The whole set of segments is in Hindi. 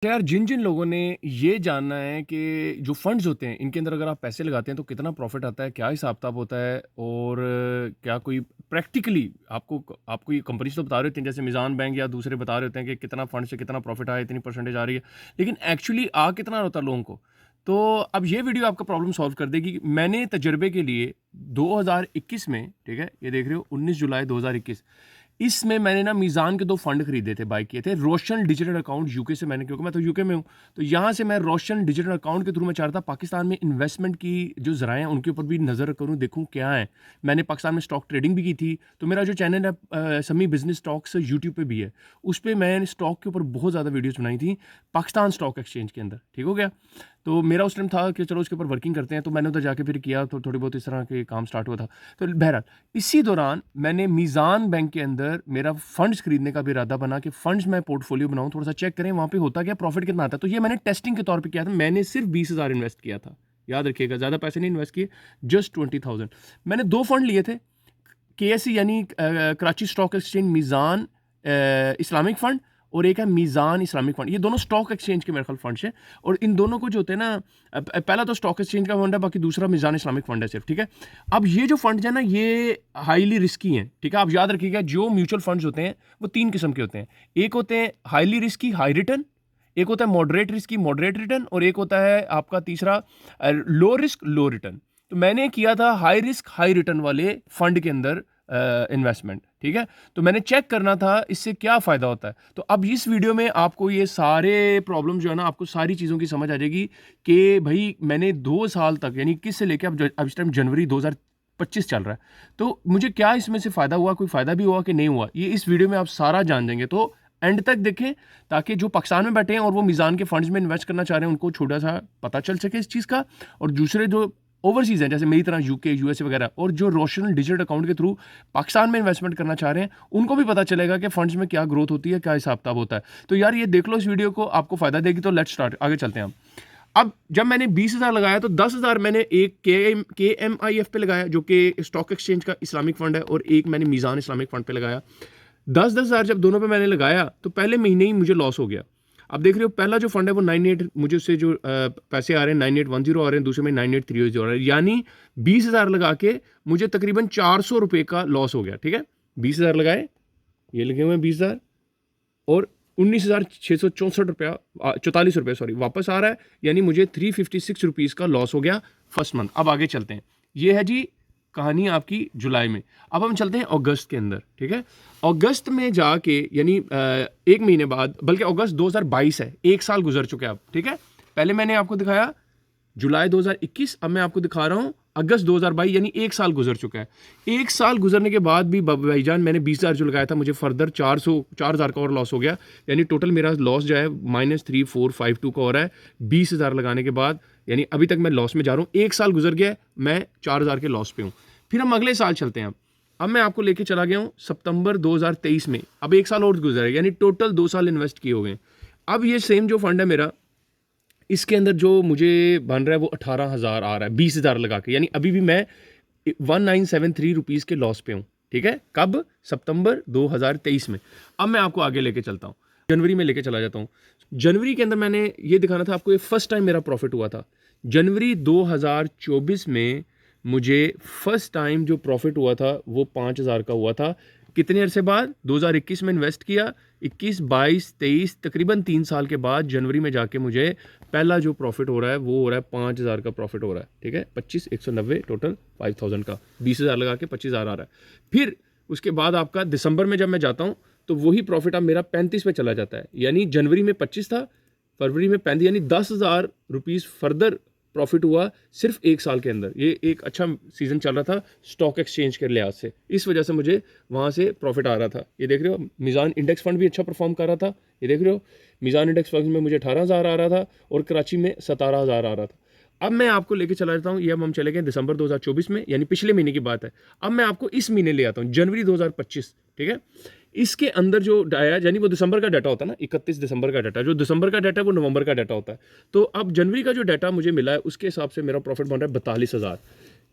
तो यार जिन जिन लोगों ने ये जानना है कि जो फंड्स होते हैं इनके अंदर अगर आप पैसे लगाते हैं तो कितना प्रॉफिट आता है, क्या हिसाब किताब होता है और क्या कोई प्रैक्टिकली आपको ये कंपनी तो बता रहे होते हैं जैसे मिज़ान बैंक या दूसरे बता रहे होते हैं कि कितना फंड से कितना प्रॉफिट आया, इतनी परसेंटेज आ रही है, लेकिन एक्चुअली आ कितना होता है लोगों को। तो अब ये वीडियो आपका प्रॉब्लम सॉल्व कर देगी। मैंने तजर्बे के लिए 2021 में, ठीक है, ये देख रहे हो 19 जुलाई 2021, इसमें मैंने ना मीज़ान के 2 फंड खरीदे थे, बाय किए थे। रोशन डिजिटल अकाउंट यूके से मैंने, क्योंकि मैं तो यूके में हूँ, तो यहाँ से मैं रोशन डिजिटल अकाउंट के थ्रू मैं चाह रहा था पाकिस्तान में इन्वेस्टमेंट की जो ज़राए हैं उनके ऊपर भी नज़र करूँ, देखूँ क्या है। मैंने पाकिस्तान में स्टॉक ट्रेडिंग भी की थी, तो मेरा जो चैनल है समी बिजनेस स्टॉक्स यूट्यूब पे भी है, उस पर मैंने स्टॉक के ऊपर बहुत ज़्यादा वीडियोज़ बनाई थी पाकिस्तान स्टॉक एक्सचेंज के अंदर, ठीक हो गया। तो मेरा उस टाइम था कि चलो उसके ऊपर वर्किंग करते हैं, तो मैंने उधर जाके फिर किया, तो थोड़ी बहुत इस तरह के काम स्टार्ट हुआ था। तो बहरहाल इसी दौरान मैंने मीज़ान बैंक के अंदर मेरा फंड्स खरीदने का भी इरादा बना कि फंड्स मैं पोर्टफोलियो बनाऊं, थोड़ा सा चेक करें वहाँ पे होता क्या, प्रॉफिट कितना आता है। तो ये मैंने टेस्टिंग के तौर पे किया था। मैंने सिर्फ 20,000 इन्वेस्ट किया था, याद रखिएगा, ज़्यादा पैसे नहीं इन्वेस्ट किए, जस्ट 20,000। मैंने 2 फंड लिए थे, केएससी यानी Karachi stock exchange Meezan Islamic fund, और एक है मीज़ान इस्लामिक फ़ंड। ये दोनों स्टॉक एक्सचेंज के मेरे ख्याल फंड्स हैं, और इन दोनों को जो होते हैं ना, पहला तो स्टॉक एक्सचेंज का फंड है, बाकी दूसरा मीज़ान इस्लामिक फ़ंड है सिर्फ, ठीक है। अब ये जो फंड्स हैं ना, ये हाईली रिस्की हैं, ठीक है। आप याद रखिएगा, जो म्यूचुअल फंड्स होते हैं वो 3 किस्म के होते हैं। एक होते हैं हाईली रिस्की, हाई रिटर्न, एक होता है मॉडरेट रिस्की, मॉडरेट रिटर्न, और एक होता है आपका तीसरा लो रिस्क, लो रिटर्न। तो मैंने किया था हाई रिस्क हाई रिटर्न वाले फंड के अंदर इन्वेस्टमेंट, ठीक है। तो मैंने चेक करना था इससे क्या फ़ायदा होता है। तो अब इस वीडियो में आपको ये सारे प्रॉब्लम जो है ना, आपको सारी चीज़ों की समझ आ जाएगी कि भाई मैंने 2 साल तक, यानी 21 से लेकर अब इस टाइम जनवरी 2025 चल रहा है, तो मुझे क्या इसमें से फ़ायदा हुआ, कोई फ़ायदा भी हुआ कि नहीं हुआ, ये इस वीडियो में आप सारा जान देंगे। तो एंड तक देखें, ताकि जो पाकिस्तान में बैठे हैं और वो मीज़ान के फंड्स में इन्वेस्ट करना चाह रहे हैं उनको छोटा सा पता चल सके इस चीज़ का, और दूसरे जो ओवरसीज़ हैं जैसे मेरी तरह यूके, यूएसए वगैरह, और जो रोशन डिजिटल अकाउंट के थ्रू पाकिस्तान में इन्वेस्टमेंट करना चाह रहे हैं, उनको भी पता चलेगा कि फंड्स में क्या ग्रोथ होती है, क्या हिसाब किताब होता है। तो यार ये देख लो इस वीडियो को, आपको फ़ायदा देगी। तो लेट्स स्टार्ट, आगे चलते हैं हम। अब जब मैंने 20,000 लगाया तो 10,000 मैंने एक KMIF पे लगाया, जो कि स्टॉक एक्सचेंज का इस्लामिक फंड है, और एक मैंने मीज़ान इस्लामिक फंड पे लगाया। 10,000 जब दोनों पे मैंने लगाया तो पहले महीने ही मुझे लॉस हो गया। अब देख रहे हो, पहला जो फंड है वो 98, मुझे उससे जो पैसे आ रहे हैं 9810 आ रहे हैं, दूसरे में 9830 आ रहे हैं, यानी 20,000 लगा के मुझे तकरीबन 400 रुपये का लॉस हो गया, ठीक है। 20,000 लगाए, ये लगे हुए हैं 20,000, और 19,664 रुपया, 44 रुपये सॉरी, वापस आ रहा है, यानी मुझे 356 रुपीज़ का लॉस हो गया फर्स्ट मंथ। अब आगे चलते हैं, ये है जी कहानी आपकी जुलाई में। अब हम चलते हैं अगस्त के अंदर, ठीक है। अगस्त में जाके, यानी एक महीने बाद, बल्कि अगस्त 2022 है, एक साल गुजर चुके हैं अब, ठीक है। पहले मैंने आपको दिखाया जुलाई 2021, अब मैं आपको दिखा रहा हूँ अगस्त 2022, यानी एक साल गुजर चुका है। एक साल गुजरने के बाद भी भाईजान मैंने 20,000 जो लगाया था, मुझे फर्दर 4,000 का और लॉस हो गया, यानी टोटल मेरा लॉस जो है -3452 का हो रहा है 20,000 लगाने के बाद, यानी अभी तक मैं लॉस में जा रहा हूँ। एक साल गुजर गया, मैं 4,000 के लॉस पे हूँ। फिर हम अगले साल चलते हैं। अब मैं आपको लेके चला गया हूँ सितंबर 2023 में, अब एक साल और गुजरा है, यानी टोटल 2 साल इन्वेस्ट किए हो गए। अब ये सेम जो फंड है मेरा, इसके अंदर जो मुझे बन रहा है वो 18,000 आ रहा है 20,000 लगा के, यानी अभी भी मैं 1973 रुपीज़ के लॉस पे हूँ, ठीक है। कब? सितंबर 2023 में। अब मैं आपको आगे लेके चलता हूँ, जनवरी में लेके चला जाता हूँ। जनवरी के अंदर मैंने ये दिखाना था आपको, ये फर्स्ट टाइम मेरा प्रॉफिट हुआ था। जनवरी 2024 में मुझे फर्स्ट टाइम जो प्रॉफिट हुआ था वो 5,000 का हुआ था। कितने अरसे बाद? 2021 में इन्वेस्ट किया, 21, 22, 23, तकरीबन 3 साल के बाद जनवरी में जाके मुझे पहला जो प्रॉफिट हो रहा है वो हो रहा है 5,000 का प्रॉफिट हो रहा है, ठीक है। 25, 190 टोटल 5,000 का, 20,000 लगा के 25,000 आ रहा है। फिर उसके बाद आपका दिसंबर में जब मैं जाता हूँ तो वही प्रॉफिट अब मेरा 35 पे चला जाता है, यानी जनवरी में 25 था, फरवरी में 35, यानी 10,000 रुपीज़ फर्दर प्रॉफिट हुआ सिर्फ एक साल के अंदर। ये एक अच्छा सीज़न चल रहा था स्टॉक एक्सचेंज के लिहाज से, इस वजह से मुझे वहाँ से प्रॉफिट आ रहा था। ये देख रहे हो, मीज़ान इंडेक्स फंड भी अच्छा परफॉर्म कर रहा था, ये देख रहे हो, मीज़ान इंडेक्स फंड में मुझे 18,000 आ रहा था और कराची में 17,000 आ रहा था। अब मैं आपको लेके चला जाता हूँ, ये अब हम चले गए दिसंबर 2024 में, यानी पिछले महीने की बात है। अब मैं आपको इस महीने ले आता हूँ, जनवरी 2025, ठीक है। इसके अंदर जो डाया, यानी वो दिसंबर का डाटा होता है ना, 31 दिसंबर का डाटा, जो दिसंबर का डाटा है वो नवंबर का डाटा होता है। तो अब जनवरी का जो डाटा मुझे मिला है उसके हिसाब से मेरा प्रॉफिट बन रहा है 42,000,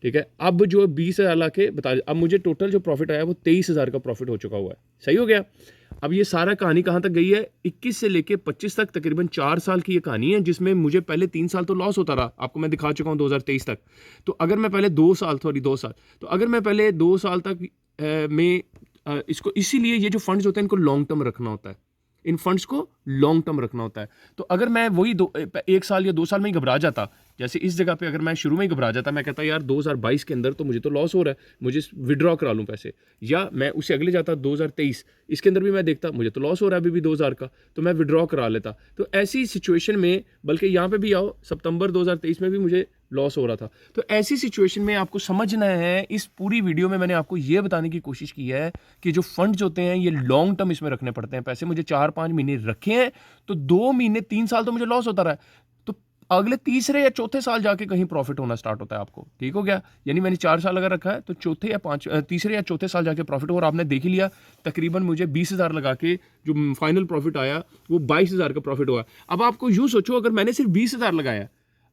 ठीक है। अब जो 20,000 ला के बता, अब मुझे टोटल जो प्रॉफिट आया वो 23,000 का प्रॉफिट हो चुका हुआ है, सही हो गया। अब ये सारा कहानी कहाँ तक गई है, 21 से लेके 25 तक, तकरीबन 4 साल की ये कहानी है, जिसमें मुझे पहले 3 साल तो लॉस होता रहा, आपको मैं दिखा चुका हूँ 2023 तक। तो अगर मैं पहले 2 साल, तो अगर मैं पहले 2 साल तक में इसको, इसीलिए ये जो फंड्स होते हैं इनको लॉन्ग टर्म रखना होता है, इन फंड्स को लॉन्ग टर्म रखना होता है। तो अगर मैं वही 1 साल या 2 साल में ही घबरा जाता, जैसे इस जगह पे अगर मैं शुरू में ही घबरा जाता, मैं कहता यार 2022 के अंदर तो मुझे तो लॉस हो रहा है, मुझे विड्रॉ करा लूँ पैसे, या मैं उससे अगले जाता 2023, इसके अंदर भी मैं देखता मुझे तो लॉस हो रहा है अभी भी 2000 का, तो मैं विड्रॉ करा लेता। तो ऐसी सिचुएशन में, बल्कि यहाँ पे भी आओ, सितंबर 2023 में भी मुझे लॉस हो रहा था। तो ऐसी सिचुएशन में आपको समझना है, इस पूरी वीडियो में मैंने आपको ये बताने की कोशिश की है कि जो फंड्स होते हैं ये लॉन्ग टर्म इसमें रखने पड़ते हैं पैसे। मुझे 4-5 महीने रखे हैं तो 2 महीने 3 साल तो मुझे लॉस होता रहा है, तो अगले तीसरे या चौथे साल जाके कहीं प्रॉफिट होना स्टार्ट होता है आपको। ठीक हो गया? यानी मैंने 4 साल अगर रखा है तो तीसरे या चौथे साल जाके प्रॉफिट हो, और आपने देख ही लिया तकरीबन मुझे 20,000 लगा के जो फाइनल प्रॉफिट आया वो 22,000 का प्रॉफिट हुआ। अब आपको यूँ सोचो, अगर मैंने सिर्फ 20,000 लगाया,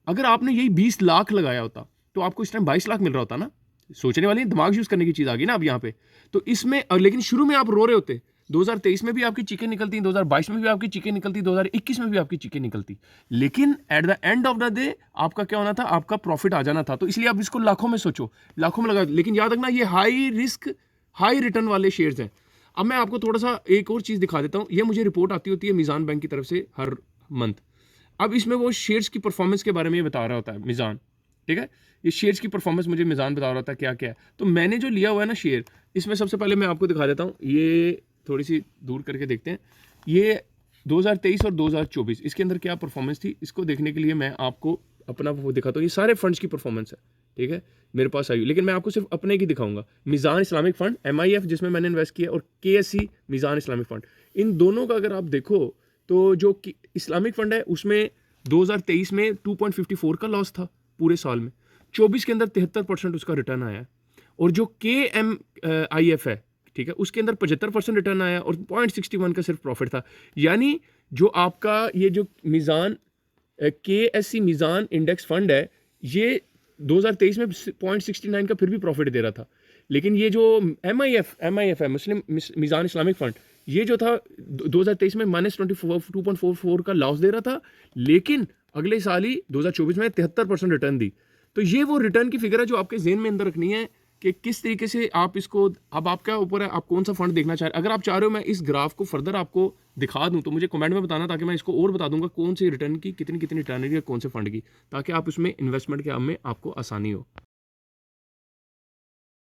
अगर आपने यही 20 लाख लगाया होता तो आपको इस टाइम 22 लाख मिल रहा होता ना। सोचने वाली दिमाग यूज करने की चीज आ गई ना अब यहाँ पे। तो इसमें लेकिन शुरू में आप रो रहे होते, 2023 में भी आपकी चीखें निकलती, 2022 में भी आपकी चीखें निकलती, 2021 में भी आपकी चीखें निकलती, लेकिन at the end of the day आपका क्या होना था, आपका प्रॉफिट आ जाना था। तो इसलिए आप इसको लाखों में सोचो, लाखों में लगा, लेकिन याद रखना ये हाई रिस्क हाई रिटर्न वाले शेयर्स हैं। अब मैं आपको थोड़ा सा एक और चीज दिखा देता हूँ। ये मुझे रिपोर्ट आती होती है मीज़ान बैंक की तरफ से हर मंथ। अब इसमें वो शेयर्स की परफॉर्मेंस के बारे में ये बता रहा होता है मीज़ान, ठीक है। ये शेयर्स की परफॉर्मेंस मुझे मीज़ान बता रहा होता है क्या क्या है। तो मैंने जो लिया हुआ है ना शेयर, इसमें सबसे पहले मैं आपको दिखा देता हूँ, ये थोड़ी सी दूर करके देखते हैं। ये 2023 और 2024 इसके अंदर क्या परफॉर्मेंस थी, इसको देखने के लिए मैं आपको अपना वो दिखाता हूँ। ये सारे फंड्स की परफॉर्मेंस है, ठीक है, मेरे पास आई, लेकिन मैं आपको सिर्फ अपने की दिखाऊंगा। मीज़ान इस्लामिक फ़ंड MIF जिसमें मैंने इन्वेस्ट किया, और KSE मीज़ान इस्लामिक फ़ंड, इन दोनों का अगर आप देखो तो जो इस्लामिक फ़ंड है उसमें 2023 में 2.54 का लॉस था पूरे साल में, 24 के अंदर 73% उसका रिटर्न आया है। और जो KMIF है, ठीक है, उसके अंदर 75% रिटर्न आया और 0.61 का सिर्फ प्रॉफिट था। यानी जो आपका ये जो मीज़ान KSE मीज़ान इंडेक्स फंड है, ये 2023 में 0.69 का फिर भी प्रॉफिट दे रहा था। लेकिन ये जो MIF है, मुस्लिम मीज़ान इस्लामिक फ़ंड, ये जो था 2023 में -2.44 का लॉस दे रहा था, लेकिन अगले साल ही 2024 में 73% रिटर्न दी। तो ये वो रिटर्न की फिगर है जो आपके जेहन में अंदर रखनी है कि किस तरीके से आप इसको, अब आपका ऊपर है आप कौन सा फंड देखना चाह रहे हैं। अगर आप चाह रहे हो मैं इस ग्राफ को फर्दर आपको दिखा दूं तो मुझे कमेंट में बताना, ताकि मैं इसको और बता दूंगा कौन से रिटर्न की कितनी रिटर्न है कौन से फंड की, ताकि आप उसमें इन्वेस्टमेंट के में आपको आसानी हो।